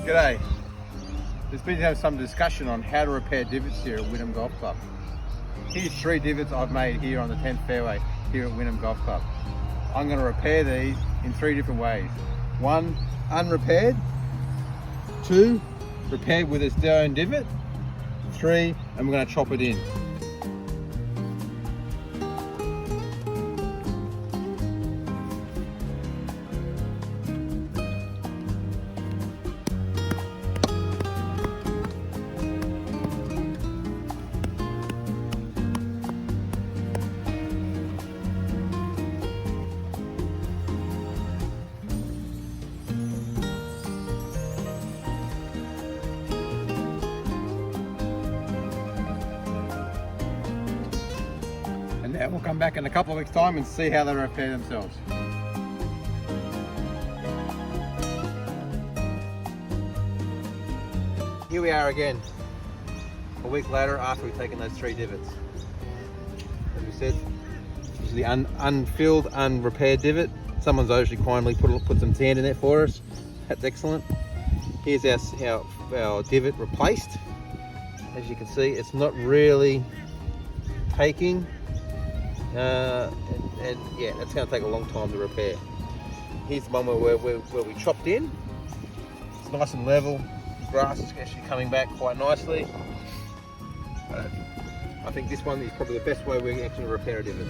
G'day. There's been having some discussion on how to repair divots here at Wynnum Golf Club. Here's 3 divots I've made here on the 10th fairway here at Wynnum Golf Club. I'm going to repair these in 3 different ways. 1, unrepaired. 2, repaired with its own divot. 3, and we're going to chop it in. And now we'll come back in a couple of weeks' time and see how they repair themselves. Here we are again, a week later after we've taken those 3 divots. As we said, this is the unfilled, unrepaired divot. Someone's actually kindly put some sand in there for us. That's excellent. Here's our divot replaced. As you can see, it's not really taking. And yeah, that's going to take a long time to repair. Here's the one where we chopped in. It's nice and level. The grass is actually coming back quite nicely. I think this one is probably the best way we can actually repair a divot.